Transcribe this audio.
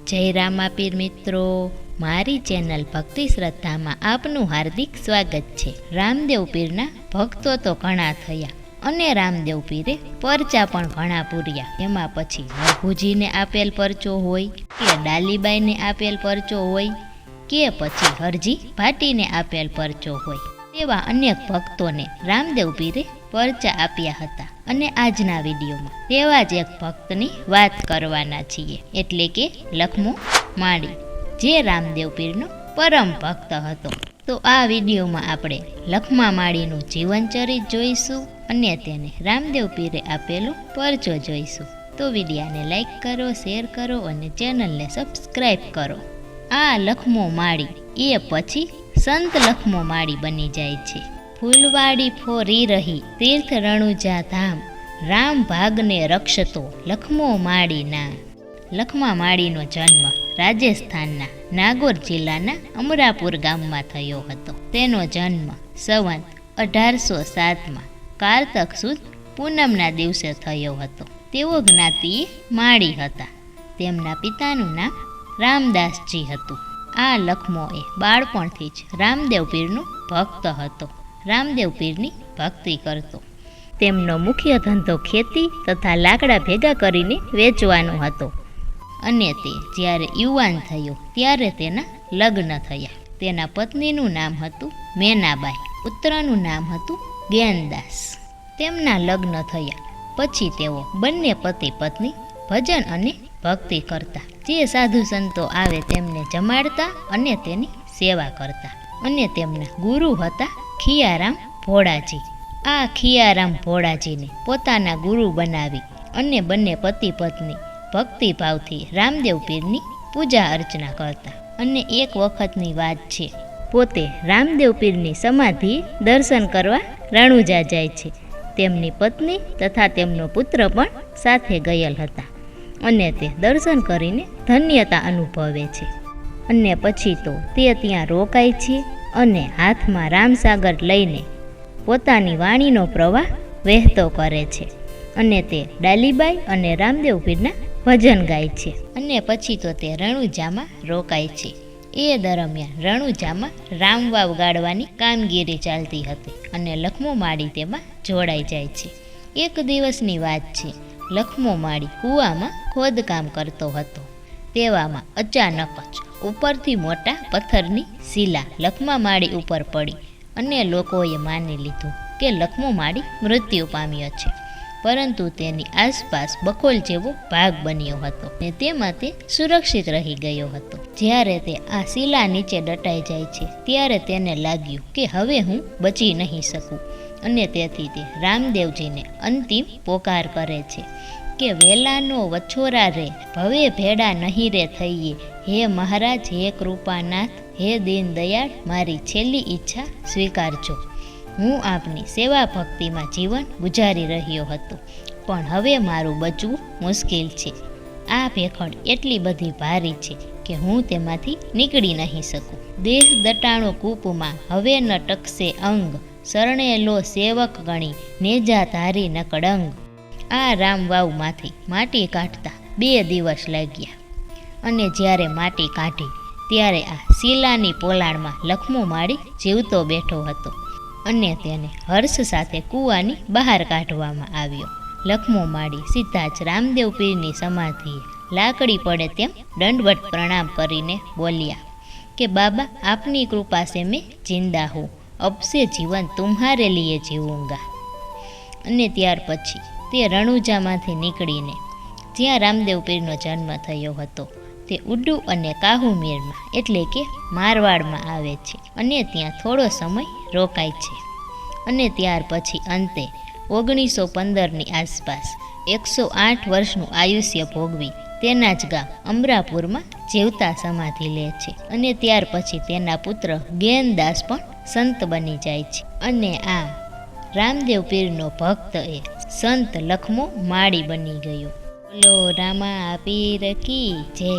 જય રામાપીર મિત્રો, મારી ચેનલ ભક્તિ શ્રદ્ધામાં આપનું હાર્દિક સ્વાગત છે। રામદેવ પીરના ભક્તો તો ઘણા થયા અને રામદેવ પીરે પરચા પણ ઘણા પૂર્યા। એમાં પછી હરભુજીને આપેલ પરચો હોય કે ડાલીબાઈને આપેલ પરચો હોય કે પછી હરજી ભાટીને આપેલ પરચો હોય, તેવા અનેક ભક્તોને રામદેવ પીરે પરચા આપ્યા હતા। અને આજના વિડીયોમાં તેવા જ એક ભક્તની વાત કરવાના છીએ, એટલે કે લખમો માળી, જે રામદેવ પીરનો પરમ ભક્ત હતો। તો આ વિડીયોમાં આપણે લખમા માળીનું જીવનચરિત જોઈશું અને તેને રામદેવ પીરે આપેલો પરચો જોઈશું। તો વિડીયાને લાઈક કરો, શેર કરો અને ચેનલને સબસ્ક્રાઈબ કરો। આ લખમો માળી એ પછી સંત લખમો માળી બની જાય છે। ફૂલવાડી ફોરી રહી તીર્થ રણુજા ધામ, રામ ભાગને રક્ષતો લખમો માળીના। લખમા માળીનો જન્મ રાજસ્થાનના નાગોર જિલ્લાના અમરાપુર ગામમાં થયો હતો। તેનો જન્મ સંવત 1807માં કારતક સુદ પૂનમના દિવસે થયો હતો। તેઓ જ્ઞાતિએ માળી હતા। તેમના પિતાનું નામ રામદાસજી હતું। આ લખમો એ બાળપણથી જ રામદેવ પીરનો ભક્ત હતો। રામદેવ પીરની ભક્તિ કરતો। તેમનો મુખ્ય ધંધો ખેતી તથા લાકડા ભેગા કરીને વેચવાનો હતો અને તે જ્યારે યુવાન થયો ત્યારે તેના લગ્ન થયા। તેના પત્નીનું નામ હતું મેનાબાઈ, પુત્રનું નામ હતું જ્ઞાનદાસ। તેમના લગ્ન થયા પછી તેઓ બંને પતિ પત્ની ભજન અને ભક્તિ કરતા। જે સાધુ સંતો આવે તેમને જમાડતા અને તેની સેવા કરતા। અને તેમના ગુરુ હતા ખિયારામ ભોળાજી। આ ખિયારામ ભોળાજીને પોતાના ગુરુ બનાવી અને બંને પતિ પત્ની ભક્તિભાવથી રામદેવ પીરની પૂજા અર્ચના કરતા। અને એક વખતની વાત છે, પોતે રામદેવ પીરની સમાધિ દર્શન કરવા રણુજા જાય છે। તેમની પત્ની તથા તેમનો પુત્ર પણ સાથે ગયેલ હતા અને તે દર્શન કરીને ધન્યતા અનુભવે છે। અને પછી તો તે ત્યાં રોકાય છે અને હાથમાં રામસાગર લઈને પોતાની વાણીનો પ્રવાહ વહેતો કરે છે અને તે ડાલીબાઈ અને રામદેવ પીરના ભજન ગાય છે। અને પછી તો તે રણુજામાં રોકાય છે। એ દરમિયાન રણુજામાં રામવાવ ગાળવાની કામગીરી ચાલતી હતી અને લખમો માળી તેમાં જોડાઈ જાય છે। એક દિવસની વાત છે, લખમો માળી કૂવામાં ખોદકામ કરતો હતો। તેવામાં અચાનક જ ઉપરથી મોટા પથ્થરની શિલા લખમા માળી ઉપર પડી અને લોકોએ માની લીધું કે લખમો માળી મૃત્યુ પામ્યો છે। પરંતુ તેની આસપાસ બખોલ જેવો ભાગ બન્યો હતો ને તેમાં તે સુરક્ષિત રહી ગયો હતો। જ્યારે તે આ શિલા નીચે દટાઈ જાય છે ત્યારે તેને લાગ્યું કે હવે હું બચી નહીં શકું અને તેથી તે રામદેવજીને અંતિમ પોકાર કરે છે કે વેલાનો વછોરા રે ભવે ભેડા નહીં રે થઈએ, હે મહારાજ, હે કૃપાનાથ, હે દીન દયાળ, મારી છેલ્લી ઈચ્છા સ્વીકારજો। હું આપની સેવા ભક્તિમાં જીવન ગુજારી રહ્યો હતો, પણ હવે મારું બચવું મુશ્કેલ છે। આ ભેખડ એટલી બધી ભારી છે કે હું તેમાંથી નીકળી નહીં શકું। દેહ દટાણો કૂપમાં હવે ન ટકશે અંગ, શરણે લો સેવક ગણી નેજા ધારી નકડંગ। આ રામવાવમાંથી માટી કાઢતા 2 દિવસ લાગ્યા અને જ્યારે માટી કાઢી ત્યારે આ શિલાની પોલાણમાં લખમો માળી જીવતો બેઠો હતો અને તેને હર્ષ સાથે કૂવાની બહાર કાઢવામાં આવ્યો। લખમો માળી સીધા જ રામદેવ પીરની સમાધિએ લાકડી પડે તેમ દંડવત પ્રણામ કરીને બોલ્યા કે બાબા, આપની કૃપા સે મેં જિંદા હું, અબ સે જીવન તુમ્હારે લીએ જીવુંગા। અને ત્યાર પછી તે રણુજામાંથી નીકળીને જ્યાં રામદેવ પીરનો જન્મ થયો હતો તે ઉડ્ડુ અને કાહુમીરમાં એટલે કે મારવાડમાં આવે છે અને ત્યાં થોડો સમય રોકાય છે। અને ત્યાર પછી અંતે 1915ની આસપાસ 108 વર્ષનું આયુષ્ય ભોગવી તેના જ ગામ અમરાપુરમાં જીવતા સમાધિ લે છે। અને ત્યાર પછી તેના પુત્ર જ્ઞાનદાસ પણ સંત બની જાય છે। અને આમ રામદેવ પીરનો ભક્ત એ સંત લખમો માળી બની ગયો। બોલો રામા પીર કી જય।